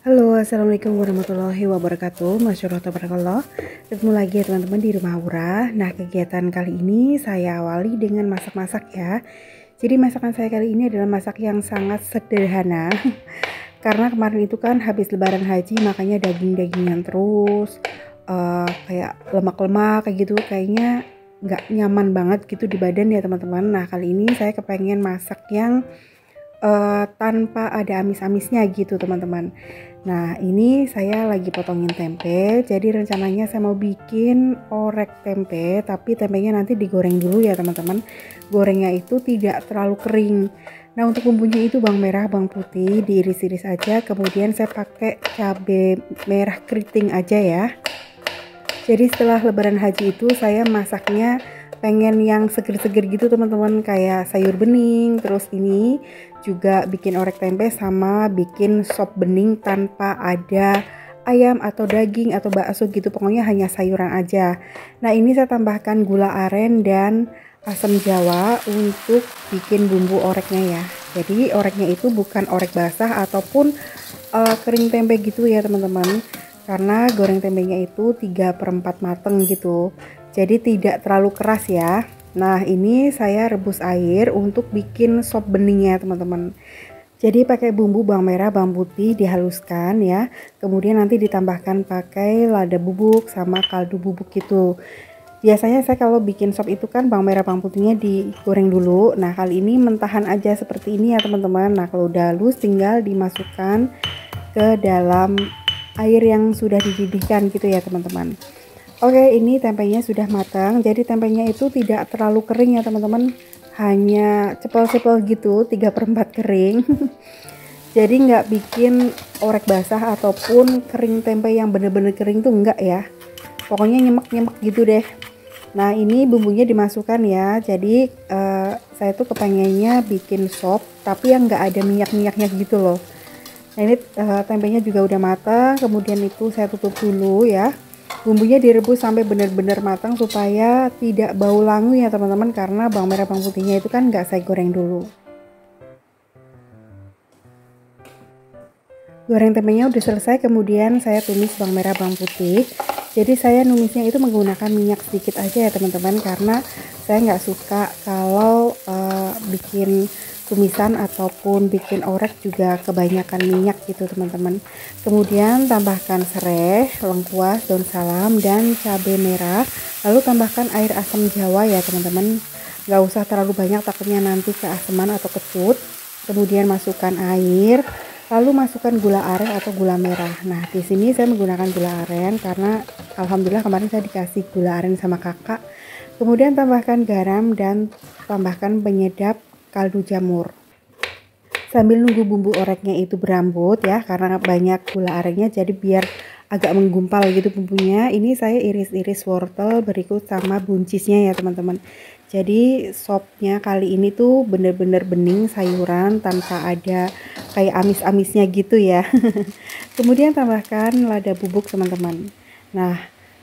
Halo, assalamualaikum warahmatullahi wabarakatuh. Masya Allah, tabarakallah. Ketemu lagi ya teman-teman di rumah Aura. Nah, kegiatan kali ini saya awali dengan masak-masak ya. Jadi masakan saya kali ini adalah masak yang sangat sederhana. Karena kemarin itu kan habis lebaran haji, makanya daging-dagingan terus, kayak lemak-lemak kayak gitu, kayaknya nggak nyaman banget gitu di badan ya teman-teman. Nah, kali ini saya kepengen masak yang tanpa ada amis-amisnya gitu teman-teman. Nah, ini saya lagi potongin tempe. Jadi rencananya saya mau bikin orek tempe, tapi tempenya nanti digoreng dulu ya teman-teman. Gorengnya itu tidak terlalu kering. Nah, untuk bumbunya itu bawang merah, bawang putih diiris-iris aja. Kemudian saya pakai cabai merah keriting aja ya. Jadi setelah lebaran haji itu saya masaknya pengen yang seger-seger gitu teman-teman, kayak sayur bening. Terus ini juga bikin orek tempe sama bikin sop bening tanpa ada ayam atau daging atau bakso gitu, pokoknya hanya sayuran aja. Nah, ini saya tambahkan gula aren dan asam jawa untuk bikin bumbu oreknya ya. Jadi oreknya itu bukan orek basah ataupun kering tempe gitu ya teman-teman, karena goreng tempenya itu 3/4 mateng gitu, jadi tidak terlalu keras ya. Nah, ini saya rebus air untuk bikin sop beningnya teman-teman. Jadi pakai bumbu bawang merah, bawang putih dihaluskan ya, kemudian nanti ditambahkan pakai lada bubuk sama kaldu bubuk gitu. Biasanya saya kalau bikin sop itu kan bawang merah bawang putihnya digoreng dulu. Nah, kali ini mentahan aja seperti ini ya teman-teman. Nah, kalau udah halus tinggal dimasukkan ke dalam air yang sudah dididihkan gitu ya teman-teman. Oke, ini tempenya sudah matang. Jadi tempenya itu tidak terlalu kering ya teman-teman, hanya cepel-cepel gitu, 3/4 kering. Jadi nggak bikin orek basah ataupun kering tempe yang bener-bener kering tuh enggak ya, pokoknya nyemek-nyemek gitu deh. Nah, ini bumbunya dimasukkan ya. Jadi saya tuh kepengennya bikin sop tapi yang nggak ada minyak-minyaknya gitu loh. Nah, ini tempenya juga udah matang, kemudian itu saya tutup dulu ya. Bumbunya direbus sampai benar-benar matang supaya tidak bau langu ya teman-teman, karena bawang merah bawang putihnya itu kan nggak saya goreng dulu. Goreng tempenya udah selesai, kemudian saya tumis bawang merah bawang putih. Jadi saya numisnya itu menggunakan minyak sedikit aja ya teman-teman, karena saya nggak suka kalau bikin tumisan ataupun bikin orek juga kebanyakan minyak gitu teman-teman. Kemudian tambahkan serai, lengkuas, daun salam, dan cabai merah. Lalu tambahkan air asam jawa ya teman-teman. Nggak usah terlalu banyak, takutnya nanti keaseman atau kecut. Kemudian masukkan air, lalu masukkan gula aren atau gula merah. Nah, di sini saya menggunakan gula aren karena alhamdulillah kemarin saya dikasih gula aren sama kakak. Kemudian tambahkan garam dan tambahkan penyedap kaldu jamur. Sambil nunggu bumbu oreknya itu berambut ya, karena banyak gula arennya jadi biar agak menggumpal gitu bumbunya. Ini saya iris-iris wortel berikut sama buncisnya ya teman-teman. Jadi sopnya kali ini tuh bener-bener bening sayuran tanpa ada kayak amis-amisnya gitu ya. Kemudian tambahkan lada bubuk teman-teman. Nah,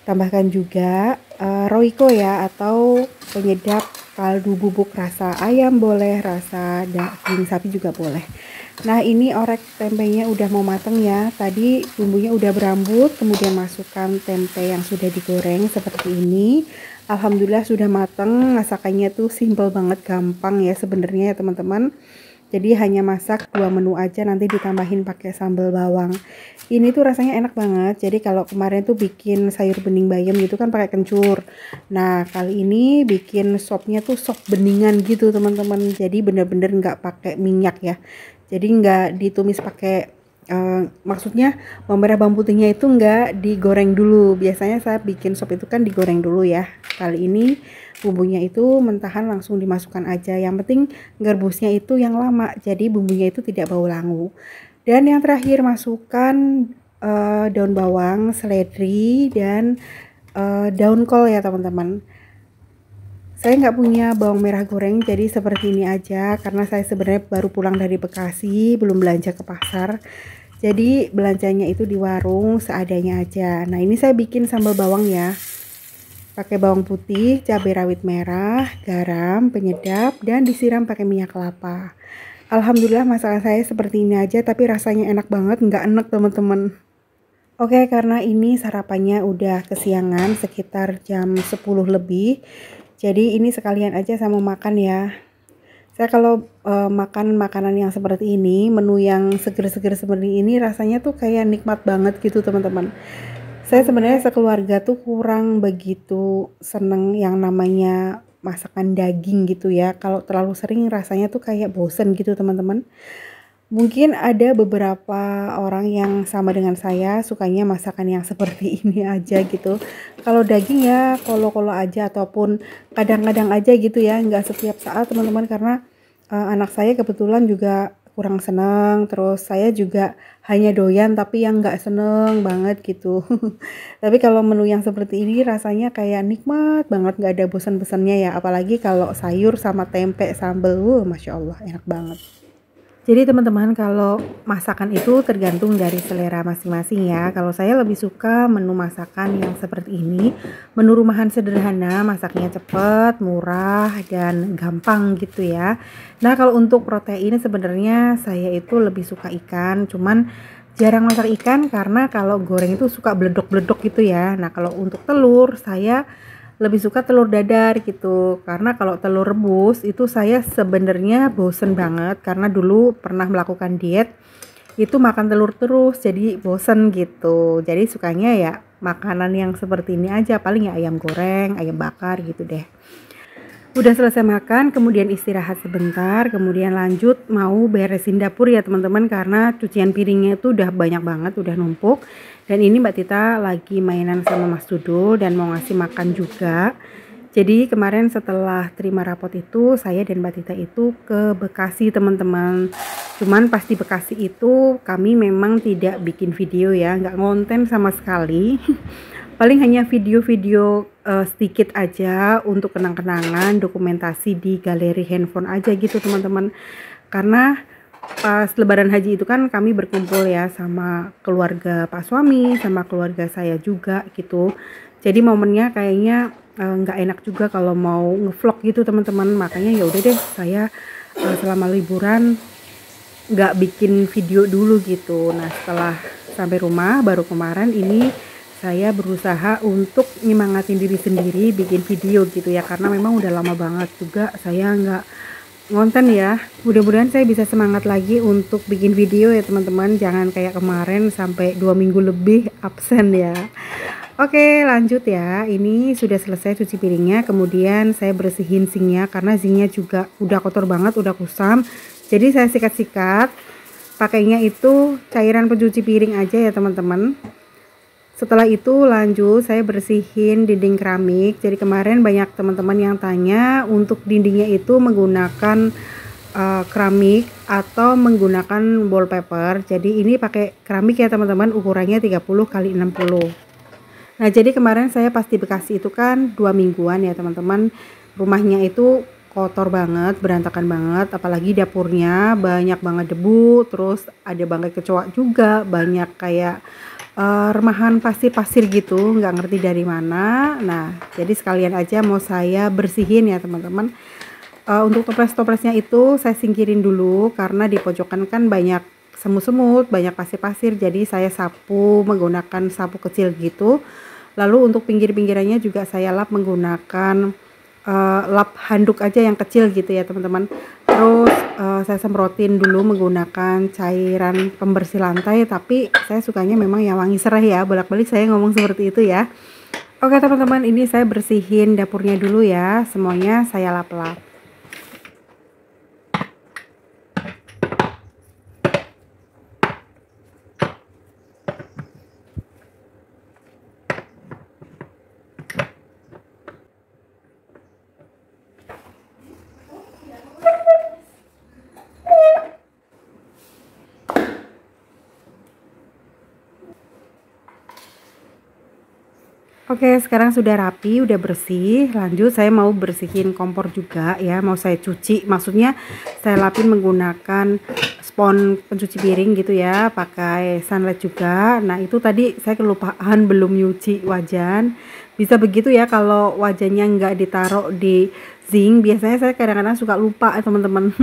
tambahkan juga Royco ya, atau penyedap kaldu bubuk, rasa ayam boleh, rasa daging sapi juga boleh. Nah, ini orek tempenya udah mau mateng ya. Tadi bumbunya udah berambut, kemudian masukkan tempe yang sudah digoreng seperti ini. Alhamdulillah sudah mateng. Masakannya tuh simple banget, gampang ya sebenarnya ya teman-teman. Jadi hanya masak 2 menu aja, nanti ditambahin pakai sambal bawang. Ini tuh rasanya enak banget. Jadi kalau kemarin tuh bikin sayur bening bayam gitu kan pakai kencur. Nah, kali ini bikin sopnya tuh sop beningan gitu teman-teman. Jadi bener-bener nggak pakai minyak ya. Jadi nggak ditumis pakai maksudnya bawang merah bawang putihnya itu nggak digoreng dulu. Biasanya saya bikin sop itu kan digoreng dulu ya. Kali ini bumbunya itu mentahan langsung dimasukkan aja. Yang penting ngerebusnya itu yang lama, jadi bumbunya itu tidak bau langu. Dan yang terakhir masukkan daun bawang, seledri, dan daun kol ya teman-teman. Saya nggak punya bawang merah goreng, jadi seperti ini aja. Karena saya sebenarnya baru pulang dari Bekasi, belum belanja ke pasar. Jadi belanjanya itu di warung seadanya aja. Nah, ini saya bikin sambal bawang ya. Pakai bawang putih, cabai rawit merah, garam, penyedap, dan disiram pakai minyak kelapa. Alhamdulillah masakan saya seperti ini aja, tapi rasanya enak banget, nggak enek teman-teman. Oke, karena ini sarapannya udah kesiangan sekitar jam 10 lebih. Jadi ini sekalian aja sama makan ya. Saya kalau makan makanan yang seperti ini, menu yang seger-seger seperti ini rasanya tuh kayak nikmat banget gitu teman-teman. Saya sebenarnya sekeluarga tuh kurang begitu seneng yang namanya masakan daging gitu ya. Kalau terlalu sering rasanya tuh kayak bosen gitu teman-teman. Mungkin ada beberapa orang yang sama dengan saya sukanya masakan yang seperti ini aja gitu. Kalau daging ya kolo-kolo aja ataupun kadang-kadang aja gitu ya, nggak setiap saat teman-teman karena anak saya kebetulan juga kurang seneng, terus saya juga hanya doyan tapi yang nggak seneng banget gitu. Tapi kalau menu yang seperti ini rasanya kayak nikmat banget, nggak ada bosan-bosannya ya, apalagi kalau sayur sama tempe sambel, masya Allah enak banget. Jadi teman-teman kalau masakan itu tergantung dari selera masing-masing ya. Kalau saya lebih suka menu masakan yang seperti ini, menu rumahan sederhana, masaknya cepat, murah, dan gampang gitu ya. Nah kalau untuk protein sebenarnya saya itu lebih suka ikan, cuman jarang masak ikan karena kalau goreng itu suka bledok-bledok gitu ya. Nah kalau untuk telur saya lebih suka telur dadar gitu, karena kalau telur rebus itu saya sebenarnya bosen banget karena dulu pernah melakukan diet itu makan telur terus jadi bosen gitu. Jadi sukanya ya makanan yang seperti ini aja, paling ya ayam goreng, ayam bakar gitu deh. Udah selesai makan, kemudian istirahat sebentar, kemudian lanjut mau beresin dapur ya teman-teman karena cucian piringnya itu udah banyak banget, udah numpuk. Dan ini Mbak Tita lagi mainan sama Mas Dudul dan mau ngasih makan juga. Jadi kemarin setelah terima rapot itu, saya dan Mbak Tita itu ke Bekasi teman-teman. Cuman pas di Bekasi itu kami memang tidak bikin video ya, nggak ngonten sama sekali. Paling hanya video-video sedikit aja untuk kenang-kenangan, dokumentasi di galeri handphone aja gitu teman-teman. Karena pas lebaran haji itu kan kami berkumpul ya sama keluarga Pak suami, sama keluarga saya juga gitu. Jadi momennya kayaknya nggak enak juga kalau mau ngevlog gitu teman-teman. Makanya ya udah deh saya selama liburan nggak bikin video dulu gitu. Nah setelah sampai rumah baru kemarin ini saya berusaha untuk nyemangatin diri sendiri bikin video gitu ya, karena memang udah lama banget juga saya nggak ngonten ya. Mudah-mudahan saya bisa semangat lagi untuk bikin video ya teman-teman, jangan kayak kemarin sampai 2 minggu lebih absen ya. Oke lanjut ya, ini sudah selesai cuci piringnya, kemudian saya bersihin sinknya karena sinknya juga udah kotor banget, udah kusam. Jadi saya sikat-sikat, pakainya itu cairan pencuci piring aja ya teman-teman. Setelah itu lanjut saya bersihin dinding keramik. Jadi kemarin banyak teman-teman yang tanya untuk dindingnya itu menggunakan keramik atau menggunakan wallpaper. Jadi ini pakai keramik ya teman-teman, ukurannya 30 kali 60. Nah jadi kemarin saya pas di Bekasi itu kan 2 mingguan ya teman-teman, rumahnya itu kotor banget, berantakan banget, apalagi dapurnya banyak banget debu, terus ada banget kecoa juga, banyak kayak remahan pasir-pasir gitu, nggak ngerti dari mana. Nah jadi sekalian aja mau saya bersihin ya teman-teman. Untuk toples-toplesnya itu saya singkirin dulu karena di pojokan kan banyak semut-semut, banyak pasir-pasir, jadi saya sapu menggunakan sapu kecil gitu. Lalu untuk pinggir-pinggirannya juga saya lap menggunakan lap handuk aja yang kecil gitu ya teman-teman. Terus saya semprotin dulu menggunakan cairan pembersih lantai, tapi saya sukanya memang yang wangi serai ya, bolak-balik saya ngomong seperti itu ya. Oke teman-teman, ini saya bersihin dapurnya dulu ya, semuanya saya lap-lap. Oke, sekarang sudah rapi, udah bersih. Lanjut saya mau bersihin kompor juga ya, mau saya cuci. Maksudnya saya lapin menggunakan spons pencuci piring gitu ya, pakai sunlight juga. Nah, itu tadi saya kelupaan belum nyuci wajan. Bisa begitu ya kalau wajannya nggak ditaruh di zinc. Biasanya saya kadang-kadang suka lupa teman-teman.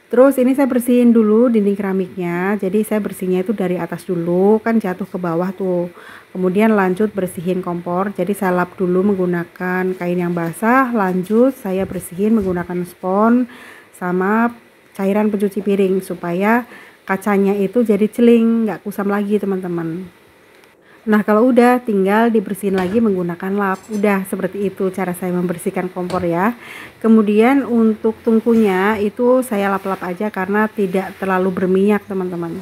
Terus ini saya bersihin dulu dinding keramiknya. Jadi saya bersihnya itu dari atas dulu, kan jatuh ke bawah tuh. Kemudian lanjut bersihin kompor. Jadi saya lap dulu menggunakan kain yang basah. Lanjut saya bersihin menggunakan spons sama cairan pencuci piring supaya kacanya itu jadi celing, nggak kusam lagi teman-teman. Nah, kalau udah tinggal dibersihin lagi menggunakan lap. Udah seperti itu cara saya membersihkan kompor ya. Kemudian untuk tungkunya itu saya lap-lap aja karena tidak terlalu berminyak, teman-teman.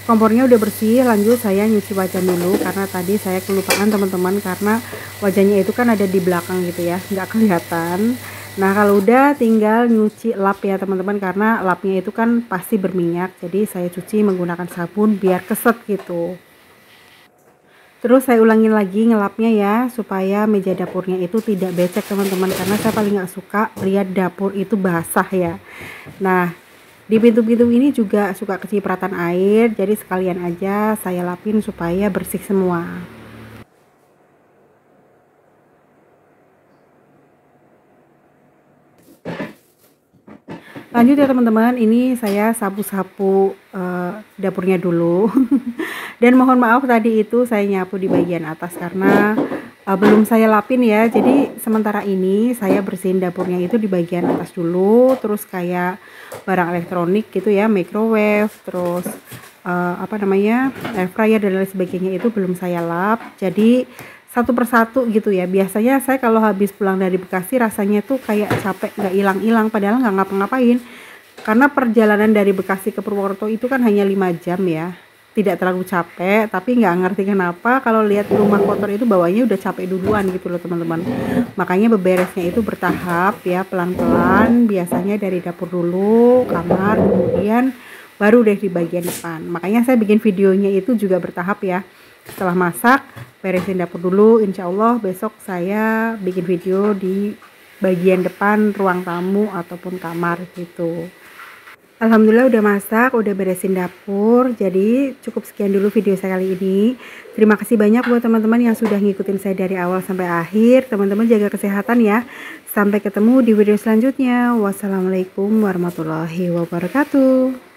Kompornya udah bersih, lanjut saya nyuci wajan dulu karena tadi saya kelupaan teman-teman, karena wajannya itu kan ada di belakang gitu ya, nggak kelihatan. Nah, kalau udah tinggal nyuci lap ya teman-teman, karena lapnya itu kan pasti berminyak, jadi saya cuci menggunakan sabun biar keset gitu. Terus saya ulangin lagi ngelapnya ya, supaya meja dapurnya itu tidak becek teman-teman, karena saya paling nggak suka lihat dapur itu basah ya. Nah, di pintu-pintu ini juga suka kecipratan air, jadi sekalian aja saya lapin supaya bersih semua. Lanjut ya teman-teman, ini saya sapu-sapu dapurnya dulu. Dan mohon maaf tadi itu saya nyapu di bagian atas karena belum saya lapin ya. Jadi sementara ini saya bersihin dapurnya itu di bagian atas dulu. Terus kayak barang elektronik gitu ya, microwave, terus apa namanya, air fryer dan lain sebagainya itu belum saya lap. Jadi satu persatu gitu ya. Biasanya saya kalau habis pulang dari Bekasi rasanya tuh kayak capek nggak hilang-hilang, padahal nggak ngapa-ngapain. Karena perjalanan dari Bekasi ke Purwokerto itu kan hanya 5 jam ya. Tidak terlalu capek, tapi nggak ngerti kenapa kalau lihat rumah kotor itu bawahnya udah capek duluan gitu loh teman-teman. Makanya beberesnya itu bertahap ya, pelan-pelan. Biasanya dari dapur dulu, kamar, kemudian baru deh di bagian depan. Makanya saya bikin videonya itu juga bertahap ya. Setelah masak, beresin dapur dulu. Insya Allah besok saya bikin video di bagian depan ruang tamu ataupun kamar gitu. Alhamdulillah udah masak, udah beresin dapur. Jadi cukup sekian dulu video saya kali ini. Terima kasih banyak buat teman-teman yang sudah ngikutin saya dari awal sampai akhir. Teman-teman jaga kesehatan ya. Sampai ketemu di video selanjutnya. Wassalamualaikum warahmatullahi wabarakatuh.